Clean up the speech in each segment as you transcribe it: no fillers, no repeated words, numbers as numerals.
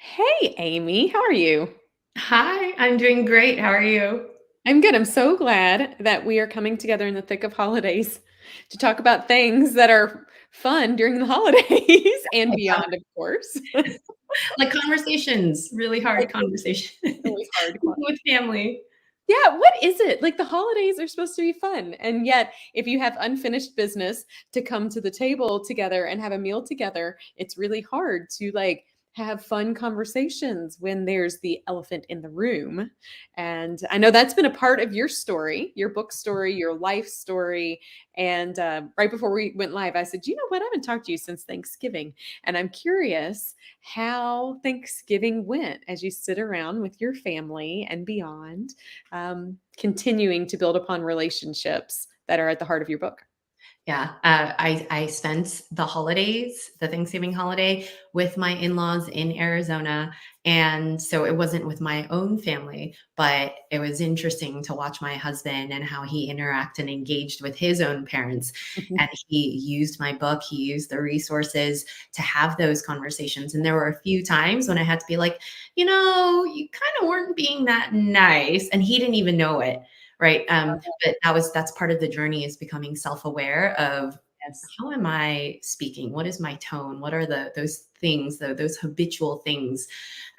Hey, Amy, how are you? Hi, I'm doing great. How are you? I'm good. I'm so glad that we are coming together in the thick of holidays to talk about things that are fun during the holidays and Like, beyond, of course. like conversations, really hard conversations Really hard. with family. Yeah, what is it? Like the holidays are supposed to be fun. And yet, if you have unfinished business to come to the table together and have a meal together, it's really hard to have fun conversations when there's the elephant in the room. And I know that's been a part of your story, your book story, your life story. And right before we went live, I said, you know what? I haven't talked to you since Thanksgiving. And I'm curious how Thanksgiving went as you sit around with your family and beyond, continuing to build upon relationships that are at the heart of your book. Yeah, I spent the holidays, the Thanksgiving holiday, with my in-laws in Arizona, and so it wasn't with my own family, but it was interesting to watch my husband and how he interacted and engaged with his own parents. And he used my book, he used the resources to have those conversations. And there were a few times when I had to be like, you kind of weren't being that nice, and he didn't even know it. Right. But that's part of the journey, is becoming self-aware of Yes. how am I speaking? What is my tone? What are those things, those habitual things?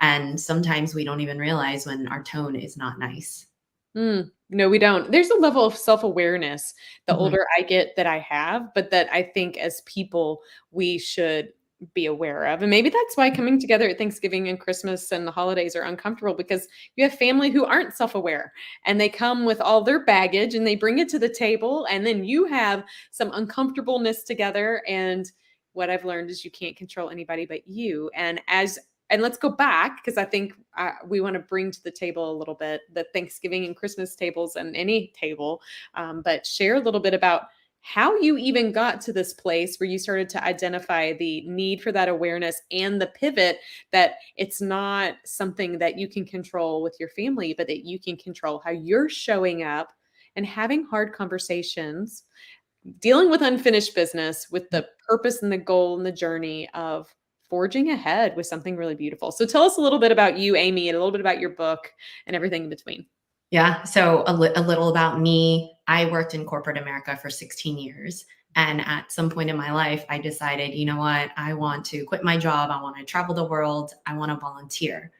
And sometimes we don't even realize when our tone is not nice. No, we don't. There's a level of self-awareness the Mhm. older I get that I have, but that I think as people we should be aware of. And maybe that's why coming together at Thanksgiving and Christmas and the holidays are uncomfortable because you have family who aren't self-aware and they come with all their baggage and they bring it to the table and then you have some uncomfortableness together. And what I've learned is you can't control anybody but you. And let's go back because I think we want to bring to the table a little bit the Thanksgiving and Christmas tables and any table, but share a little bit about how you even got to this place where you started to identify the need for that awareness and the pivot that it's not something that you can control with your family, but that you can control how you're showing up and having hard conversations, dealing with unfinished business with the purpose and the goal and the journey of forging ahead with something really beautiful. So tell us a little bit about you, Amy, and a little bit about your book and everything in between. Yeah. So a little about me. I worked in corporate America for 16 years. And at some point in my life, I decided, you know what? I want to quit my job. I want to travel the world. I want to volunteer.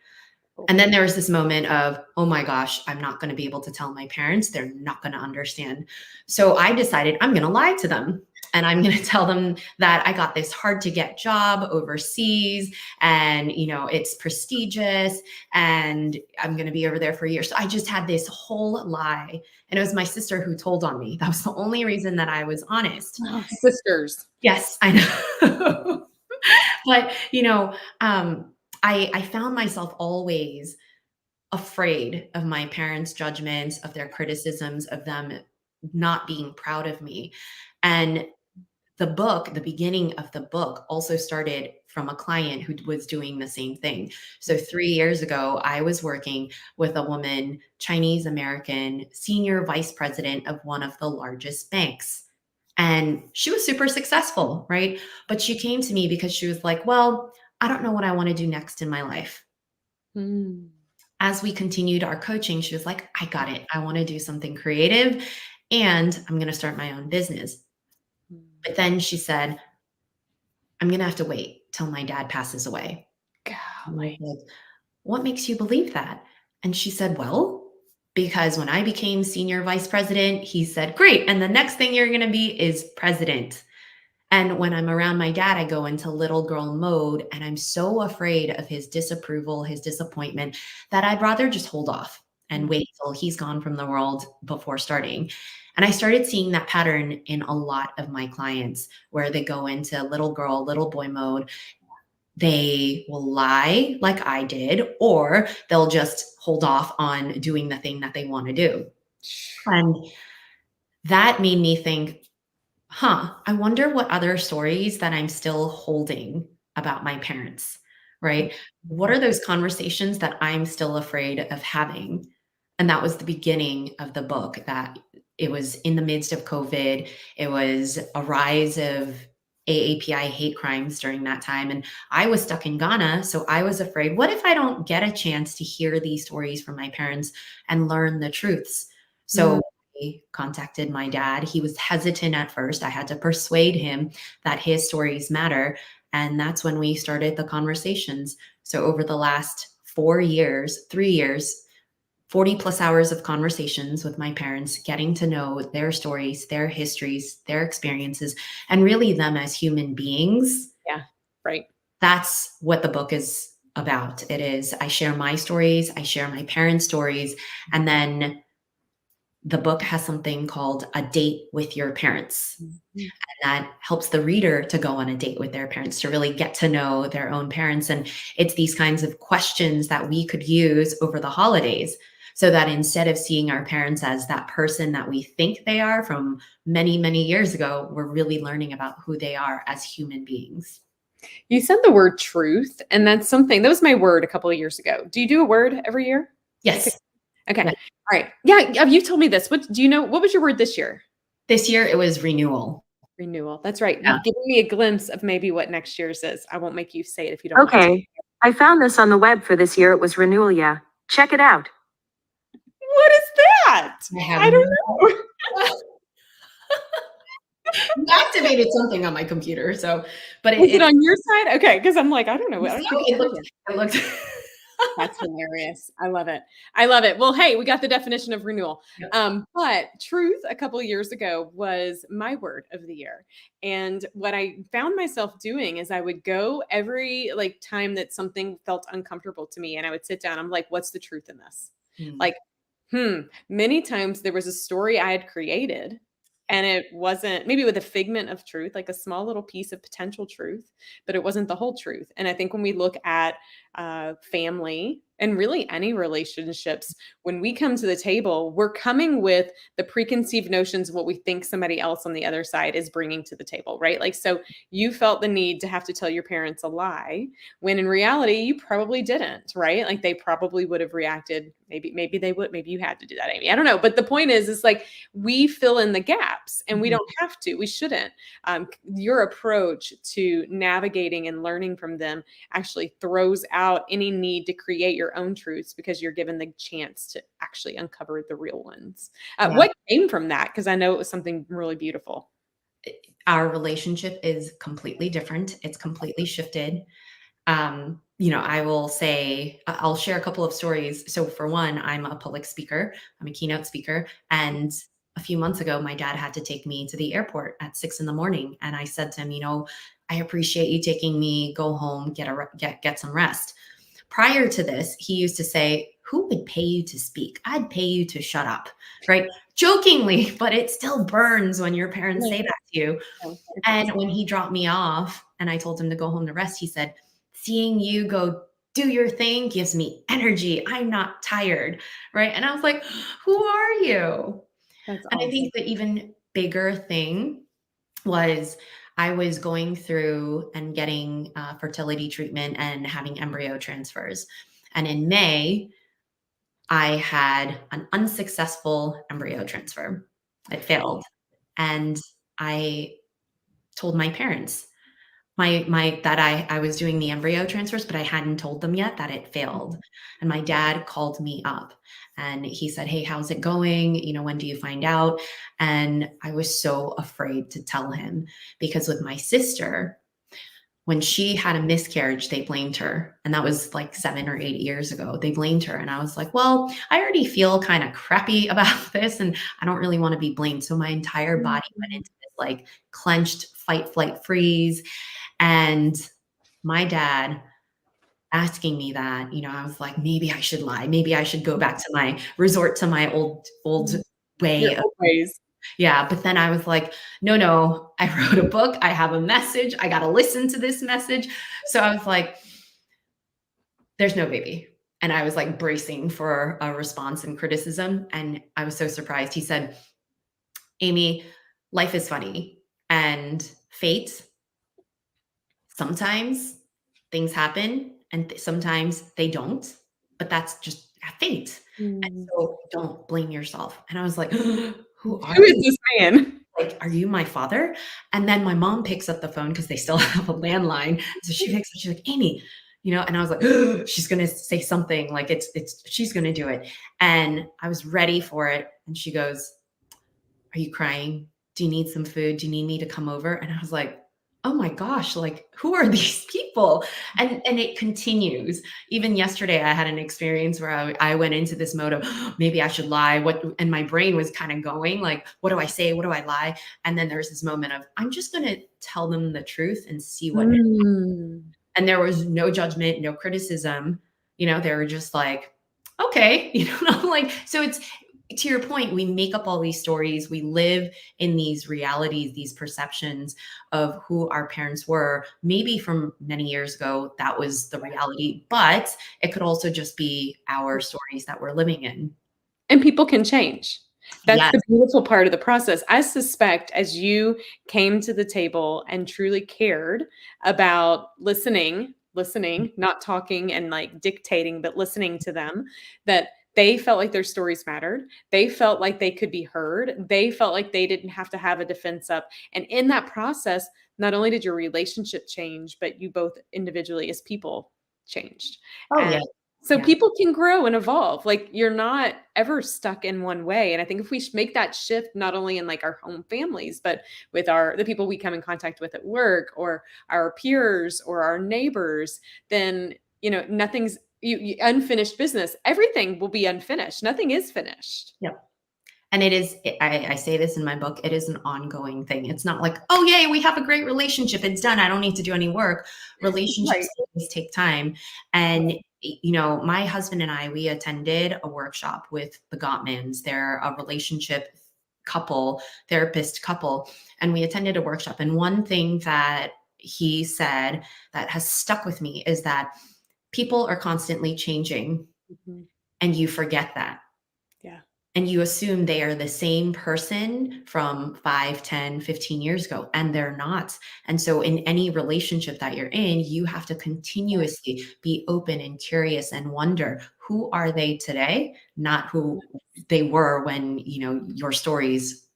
Cool. And then there was this moment of, oh my gosh, I'm not going to be able to tell my parents. They're not going to understand. So I decided I'm going to lie to them. And I'm going to tell them that I got this hard to get job overseas, and, it's prestigious, and I'm going to be over there for a year. So I just had this whole lie. And it was my sister who told on me. That was the only reason that I was honest. Oh, sisters. Yes, I know. But, I found myself always afraid of my parents' judgments, of their criticisms, of them not being proud of me. And the beginning of the book also started from a client who was doing the same thing. So 3 years ago, I was working with a woman, Chinese American, senior vice president of one of the largest banks. And she was super successful, right? But she came to me because she was like, well, I don't know what I want to do next in my life. Mm. As we continued our coaching, she was like, I got it. I want to do something creative, and I'm going to start my own business. But then she said, I'm going to have to wait till my dad passes away. And I was Golly. like, what makes you believe that? And she said, well, because when I became senior vice president, he said, great. And the next thing you're going to be is president. And when I'm around my dad, I go into little girl mode, and I'm so afraid of his disapproval, his disappointment, that I'd rather just hold off and Mm. wait till he's gone from the world before starting. And I started seeing that pattern in a lot of my clients, where they go into little girl, little boy mode. They will lie like I did, or they'll just hold off on doing the thing that they want to do. And that made me think, huh, I wonder what other stories that I'm still holding about my parents, right? What are those conversations that I'm still afraid of having? And that was the beginning of the book, that it was in the midst of COVID. It was a rise of AAPI hate crimes during that time. And I was stuck in Ghana. So I was afraid, what if I don't get a chance to hear these stories from my parents and learn the truths? Mm. So I contacted my dad. He was hesitant at first. I had to persuade him that his stories matter. And that's when we started the conversations. So over the last 4 years, 3 years, 40 plus hours of conversations with my parents, getting to know their stories, their histories, their experiences, and really them as human beings. Yeah. Right. That's what the book is about. It is, I share my stories, I share my parents' stories, and then the book has something called a date with your parents. Mhm. That helps the reader to go on a date with their parents, to really get to know their own parents. And it's these kinds of questions that we could use over the holidays, so that instead of seeing our parents as that person that we think they are from many, many years ago, we're really learning about who they are as human beings. You said the word truth, and that's something that was my word a couple of years ago. Do you do a word every year? You pick. Yes. Okay. Yeah. All right. Yeah. You told me this. What do you know? What was your word this year? This year it was renewal. Renewal. That's right. Yeah. You've given me a glimpse of maybe what next year's is. I won't make you say it if you don't want to. Okay. I found this on the web for this year. It was renewal. Yeah. Check it out. What is that? I have I don't know. you activated something on my computer. So, but Was it on your side? Okay, because I'm like, I don't know. I don't think it I've heard it. looked That's hilarious. I love it. I love it. Well, hey, we got the definition of renewal. Yep. But truth a couple of years ago was my word of the year. And what I found myself doing is I would go every like time that something felt uncomfortable to me and I would sit down. I'm like, what's the truth in this? Like, many times there was a story I had created and it wasn't maybe with a figment of truth, like a small little piece of potential truth, but it wasn't the whole truth. And I think when we look at family and really any relationships, when we come to the table, we're coming with the preconceived notions of what we think somebody else on the other side is bringing to the table, right? Like, so you felt the need to have to tell your parents a lie when in reality you probably didn't, right? Like they probably would have reacted. Maybe they would, maybe you had to do that, Amy. I don't know. But the point is like we fill in the gaps and we don't have to, we shouldn't. Your approach to navigating and learning from them actually throws out any need to create your own truths because you're given the chance to actually uncover the real ones. Yeah. What came from that? Because I know it was something really beautiful. Our relationship is completely different. It's completely shifted. I will say, I'll share a couple of stories. So for one, I'm a public speaker. I'm a keynote speaker. And a few months ago, my dad had to take me to the airport at 6 a.m. And I said to him, I appreciate you taking me, go home, get some rest. Prior to this, he used to say, who would pay you to speak? I'd pay you to shut up, right? Jokingly, but it still burns when your parents say that to you. And when he dropped me off and I told him to go home to rest, he said, seeing you go do your thing gives me energy. I'm not tired, right? And I was like, who are you? That's And awesome. I think the even bigger thing was I was going through and getting fertility treatment and having embryo transfers. And in May, I had an unsuccessful embryo transfer. It failed. And I told my parents that I was doing the embryo transfers, but I hadn't told them yet that it failed. And my dad called me up and he said, hey, how's it going? When do you find out? And I was so afraid to tell him because with my sister, when she had a miscarriage, they blamed her. And that was like 7 or 8 years ago. They blamed her. And I was like, well, I already feel kind of crappy about this. And I don't really want to be blamed. So my entire body went into this like clenched fight, flight, freeze. And my dad asking me that, I was like, maybe I should lie. Maybe I should go back to resort to my old way of ways. yeah. But then I was like, no, I wrote a book. I have a message. I got to listen to this message. So I was like, there's no baby. And I was like bracing for a response and criticism. And I was so surprised. He said, Amy, life is funny and fate. Sometimes things happen and sometimes they don't, but that's just fate. And so don't blame yourself. And I was like, who Who is this man? like, "Are you my father?" And then my mom picks up the phone because they still have a landline. So she picks up, she's like, "Amy," and I was like, she's gonna say something like she's gonna do it. And I was ready for it. And she goes, "Are you crying? Do you need some food? Do you need me to come over?" And I was like, "Oh my gosh, like who are these people?" And it continues. Even yesterday, I had an experience where I went into this mode of maybe I should lie. And my brain was kind of going like, what do I say? What do I lie? And then there's this moment of I'm just gonna tell them the truth and see what. Mm. And there was no judgment, no criticism. They were just like, okay, like, so it's to your point, we make up all these stories, we live in these realities, these perceptions of who our parents were. Maybe from many years ago, that was the reality, but it could also just be our stories that we're living in. And people can change. That's Yes. the beautiful part of the process. I suspect as you came to the table and truly cared about listening, not talking and like dictating, but listening to them, that they felt like their stories mattered. They felt like they could be heard. They felt like they didn't have to have a defense up. And in that process, not only did your relationship change, but you both individually as people changed. Oh, yeah. So Yeah. people can grow and evolve. Like you're not ever stuck in one way. And I think if we make that shift, not only in like our home families, but with the people we come in contact with at work or our peers or our neighbors, then, nothing's unfinished business. Everything will be unfinished. Nothing is finished. Yep. And it is, I say this in my book, it is an ongoing thing. It's not like, oh, yay, we have a great relationship. It's done. I don't need to do any work. Right. Relationships always take time. And, my husband and I, we attended a workshop with the Gottmans. They're a relationship couple, therapist couple. And we attended a workshop. And one thing that he said that has stuck with me is that people are constantly changing Mhm. and you forget that. Yeah. And you assume they are the same person from 5, 10, 15 years ago, and they're not. And so in any relationship that you're in, you have to continuously be open and curious and wonder, who are they today? Not who they were when, your stories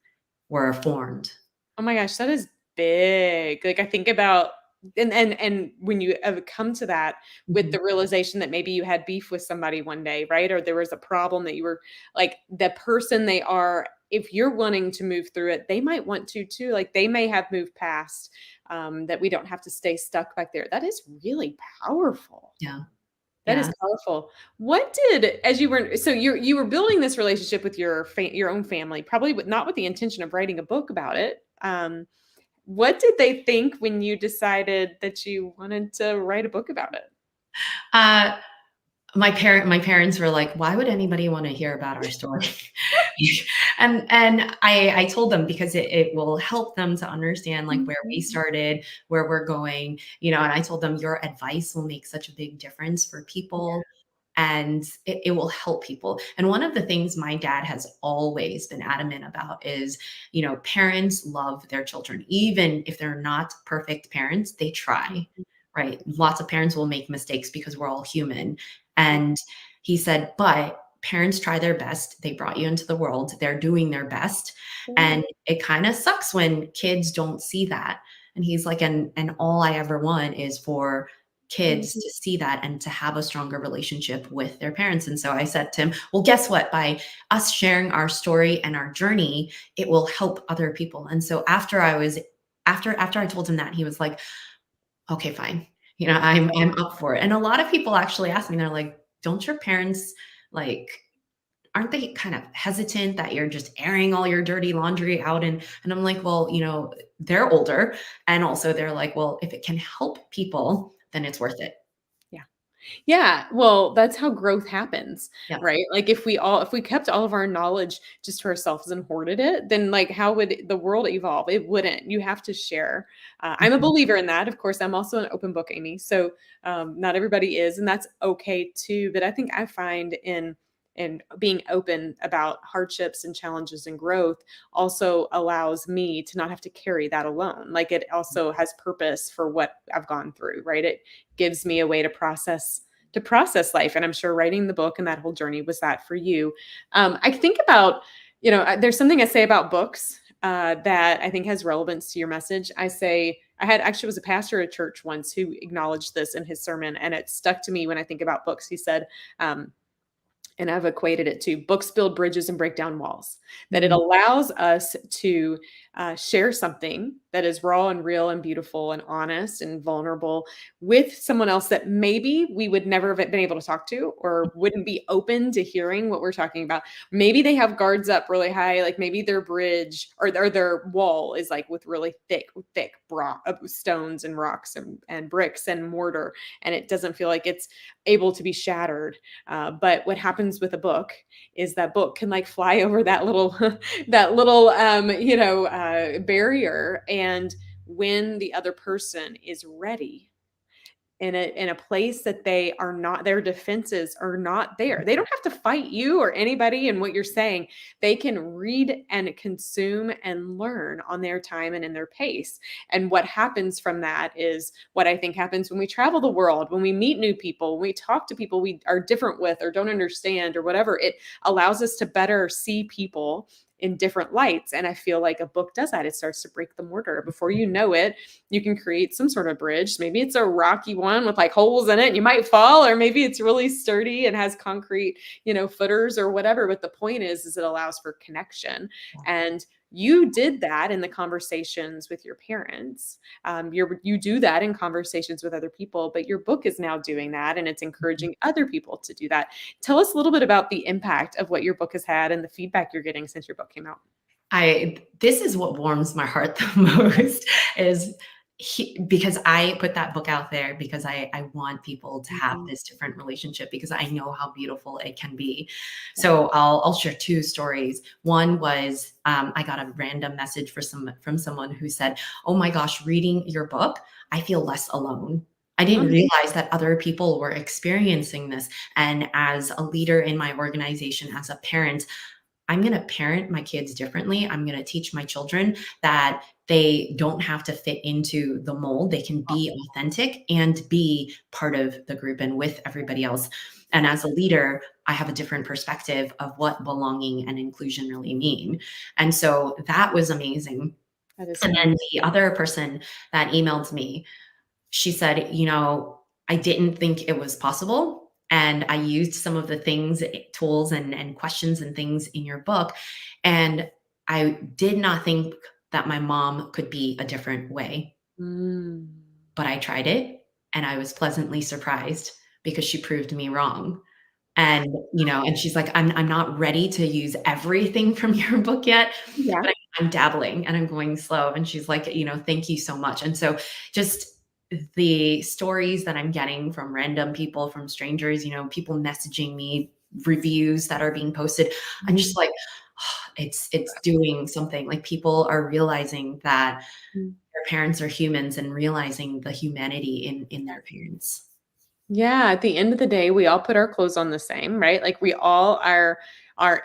were formed. Oh my gosh, that is big. Like I think about and when you ever come to that with Mhm. the realization that maybe you had beef with somebody one day, right? Or there was a problem that you were like the person they are, if you're wanting to move through it, they might want to too. Like they may have moved past that we don't have to stay stuck back there. That is really powerful. Yeah. That is Yeah. powerful. What did as you were so you were building this relationship with your own family, probably not with the intention of writing a book about it. What did they think when you decided that you wanted to write a book about it? Uh, my parents were like, "Why would anybody want to hear about our story?" And I told them because it will help them to understand like where we Mhm. started, where we're going, and I told them your advice will make such a big difference for Yeah. people and it will help people. And one of the things my dad has always been adamant about is, parents love their children. Even if they're not perfect parents, they try, Mhm. right? Lots of parents will make mistakes because we're all human. Yeah. And he said, but parents try their best. They brought you into the world. They're doing their best. Yeah. And it kind of sucks when kids don't see that. And he's like, and all I ever want is for kids Mhm. to see that and to have a stronger relationship with their parents. And so I said to him, well, guess what? By us sharing our story and our journey, it will help other people. And so after I told him that, he was like, okay, fine. I'm up for it. And a lot of people actually ask me, they're like, don't your parents like aren't they kind of hesitant that you're just airing all your dirty laundry out? And I'm like, well, they're older. And also they're like, well, if it can help people, then it's worth it. Yeah. Yeah, well, that's how growth happens, Yes. right? Like if we kept all of our knowledge just to ourselves and hoarded it, then like how would the world evolve? It wouldn't. You have to share. I'm a Mhm. believer in that. Of course, I'm also an open book, Amy. So not everybody is, and that's okay too. But I think I find in being open about hardships and challenges and growth also allows me to not have to carry that alone. Like it also has purpose for what I've gone through, right? It gives me a way to process life. And I'm sure writing the book and that whole journey was that for you. I think about, there's something I say about books. that I think has relevance to your message. I say, I had actually was a pastor at church once who acknowledged this in his sermon, and it stuck to me when I think about books. He said, and I've equated it to books build bridges and break down walls, that it Mhm. allows us to share something that is raw and real and beautiful and honest and vulnerable with someone else that maybe we would never have been able to talk to or wouldn't be open to hearing what we're talking about. Maybe they have guards up really high, like maybe their bridge or their wall is like with really thick stones and rocks and bricks and mortar, and it doesn't feel like it's able to be shattered. But what happens with a book is that book can like fly over that little that little barrier, and when the other person is ready in a place that they are not, their defenses are not there. They don't have to fight you or anybody and what you're saying. They can read and consume and learn on their time and in their pace. And what happens from that is what I think happens when we travel the world, when we meet new people, when we talk to people we are different with or don't understand or whatever. It allows us to better see people in different lights. And I feel like a book does that. It starts to break the mortar. Before you know it, you can create some sort of bridge. Maybe it's a rocky one with like holes in it and you might fall, or maybe it's really sturdy and has concrete, footers or whatever. But the point is it allows for connection. And you did that in the conversations with your parents. You do that in conversations with other people, but your book is now doing that, and it's encouraging other people to do that. Tell us a little bit about the impact of what your book has had and the feedback you're getting since your book came out. This is what warms my heart the most is because I put that book out there because I want people to have Mhm. this different relationship because I know how beautiful it can be. So I'll share two stories. One was I got a random message from someone who said, "Oh my gosh, reading your book, I feel less alone." I didn't Mhm. realize that other people were experiencing this. And as a leader in my organization, as a parent, I'm going to parent my kids differently. I'm going to teach my children that they don't have to fit into the mold. They can be authentic and be part of the group and with everybody else. And as a leader, I have a different perspective of what belonging and inclusion really mean. And so that was amazing. That is And fun. then the other person that emailed me, she said, I didn't think it was possible. And I used some of the things, tools, and questions and things in your book. And I did not think that my mom could be a different way, Mm. but I tried it and I was pleasantly surprised because she proved me wrong. And she's like, I'm not ready to use everything from your book yet, Yeah. but I'm dabbling and I'm going slow. And she's like, thank you so much. And so just the stories that I'm getting from random people, from strangers, people messaging me, reviews that are being posted, I'm just like, it's doing something. Like people are realizing that Mm. their parents are humans and realizing the humanity in their parents. Yeah, at the end of the day, we all put our clothes on the same, right? Like we all are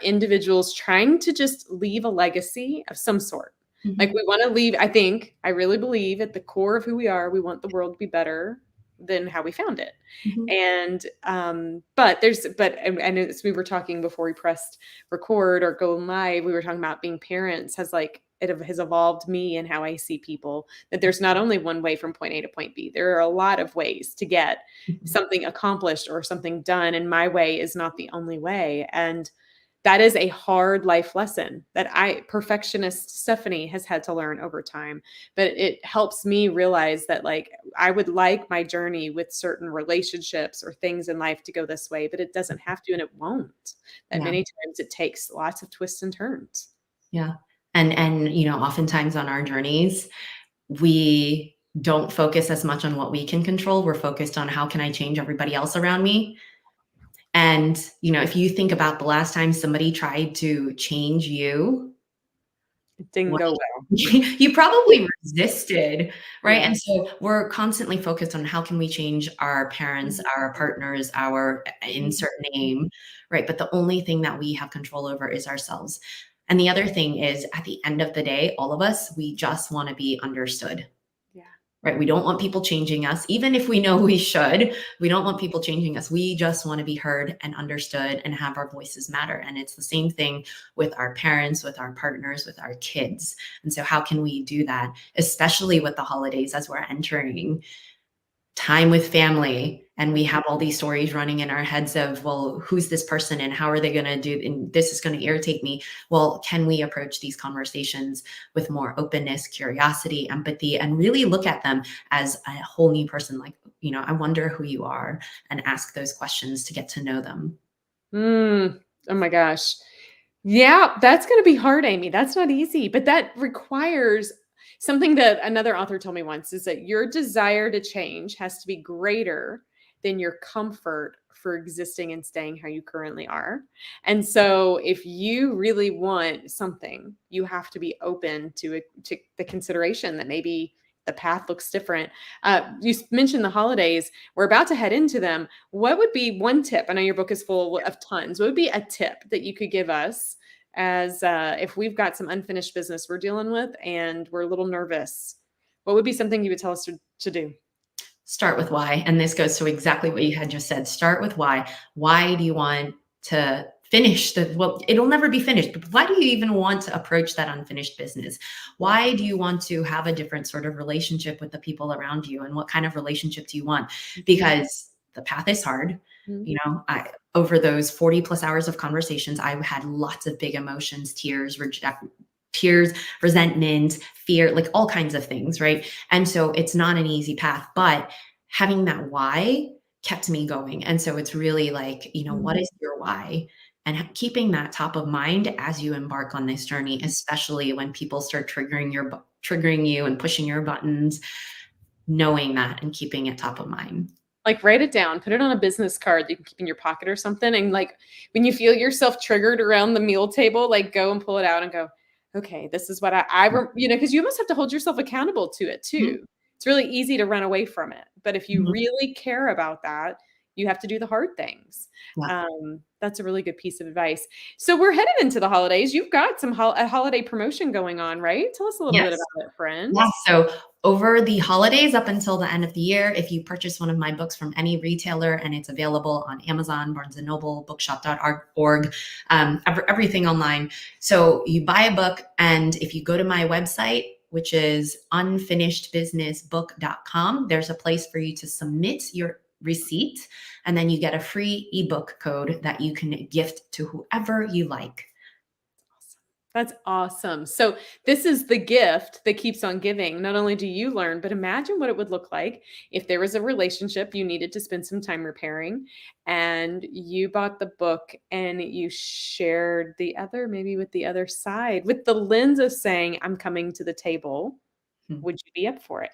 individuals trying to just leave a legacy of some sort. Like Mhm. we want to leave, I really believe at the core of who we are, we want the world to be better than how we found it. Mhm. And but as we were talking before we pressed record or go live, we were talking about being parents has evolved me and how I see people, that there's not only one way from point A to point B. There are a lot of ways to get Mhm. something accomplished or something done, and my way is not the only way. And that is a hard life lesson that perfectionist Stephanie has had to learn over time. But it helps me realize that like I would like my journey with certain relationships or things in life to go this way, but it doesn't have to, and it won't. That Yeah. many times it takes lots of twists and turns. Yeah. And oftentimes on our journeys, we don't focus as much on what we can control. We're focused on how can I change everybody else around me? And if you think about the last time somebody tried to change you, It didn't what go well. you probably resisted, right? Yeah. And so we're constantly focused on how can we change our parents, our partners, our insert name, right? But the only thing that we have control over is ourselves. And the other thing is at the end of the day, all of us, we just want to be understood. Yeah. right? We don't want people changing us, even if we know we should. We don't want people changing us. We just want to be heard and understood and have our voices matter. And it's the same thing with our parents, with our partners, with our kids. And so how can we do that, especially with the holidays as we're entering time with family, and we have all these stories running in our heads of, well, who's this person and how are they going to do, and this is going to irritate me. Well, can we approach these conversations with more openness, curiosity, empathy, and really look at them as a whole new person? Like, I wonder who you are, and ask those questions to get to know them. Oh my gosh. Yeah, that's going to be hard, Amy. That's not easy, but that requires something that another author told me once is that your desire to change has to be greater than your comfort for existing and staying how you currently are. And so if you really want something, you have to be open to it, to the consideration that maybe the path looks different. You mentioned the holidays. We're about to head into them. What would be one tip? I know your book is full of tons. What would be a tip that you could give us as if we've got some unfinished business we're dealing with and we're a little nervous? What would be something you would tell us to do? Start with why. And this goes to exactly what you had just said. Start with why. Why do you want to finish well, it'll never be finished, but why do you even want to approach that unfinished business? Why do you want to have a different sort of relationship with the people around you? And what kind of relationship do you want? Because the path is hard. Mhm. Over those 40 plus hours of conversations, I had lots of big emotions, tears, resentment, fear, like all kinds of things, right? And so it's not an easy path, but having that why kept me going. And so it's really like, what is your why? And keeping that top of mind as you embark on this journey, especially when people start triggering you and pushing your buttons, knowing that and keeping it top of mind. Like write it down, put it on a business card that you can keep in your pocket or something. And like when you feel yourself triggered around the meal table, like go and pull it out and go, okay, this is what because you almost have to hold yourself accountable to it Mhm. too. It's really easy to run away from it. But if you Mhm. really care about that, you have to do the hard things. Yeah. That's a really good piece of advice. So we're headed into the holidays. You've got a holiday promotion going on, right? Tell us a little bit Yes. about it, friend. Yeah. So over the holidays up until the end of the year, if you purchase one of my books from any retailer and it's available on Amazon, Barnes and Noble, bookshop.org, everything online. So you buy a book, and if you go to my website, which is unfinishedbusinessbook.com, there's a place for you to submit your receipt, and then you get a free ebook code that you can gift to whoever you like. That's awesome. So this is the gift that keeps on giving. Not only do you learn, but imagine what it would look like if there was a relationship you needed to spend some time repairing and you bought the book and you shared the other, maybe with the other side, with the lens of saying, I'm coming to the table. Hmm. Would you be up for it?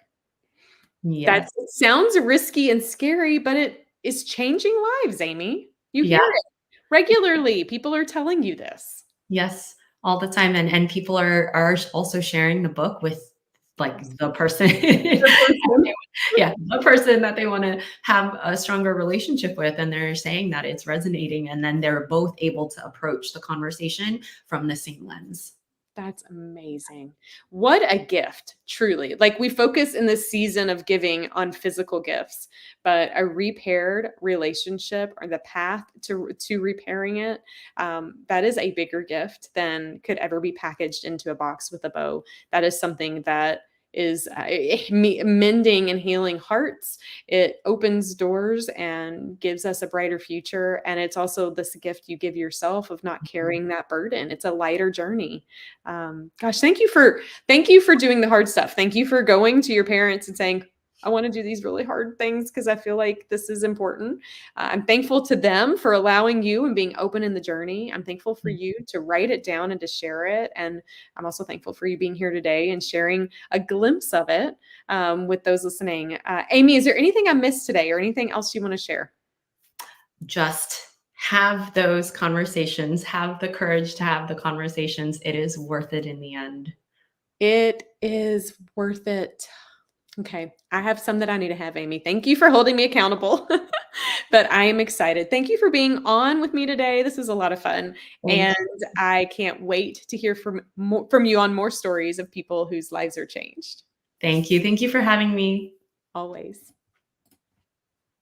That Yes. sounds risky and scary, but it is changing lives, Amy. You Yeah. hear it regularly. People are telling you this. Yes, all the time, and people are also sharing the book with, like, the person The person. yeah, the person that they wanna have a stronger relationship with, and they're saying that it's resonating, and then they're both able to approach the conversation from the same lens. That's amazing. What a gift, truly. Like we focus in this season of giving on physical gifts, but a repaired relationship or the path to repairing it, that is a bigger gift than could ever be packaged into a box with a bow. That is something that is mending and healing hearts. It opens doors and gives us a brighter future. And it's also this gift you give yourself of not Mhm. carrying that burden. It's a lighter journey. Gosh, thank you for doing the hard stuff. Thank you for going to your parents and saying, I want to do these really hard things because I feel like this is important. I'm thankful to them for allowing you and being open in the journey. I'm thankful for Mm. you to write it down and to share it. And I'm also thankful for you being here today and sharing a glimpse of it with those listening. Amy, is there anything I missed today or anything else you want to share? Just have those conversations, have the courage to have the conversations. It is worth it in the end. It is worth it. Okay. I have some that I need to have, Amy. Thank you for holding me accountable. But I am excited. Thank you for being on with me today. This was a lot of fun. Thank And I can't wait to hear from you on more stories of people whose lives are changed. Thank you. Thank you for having me. Always.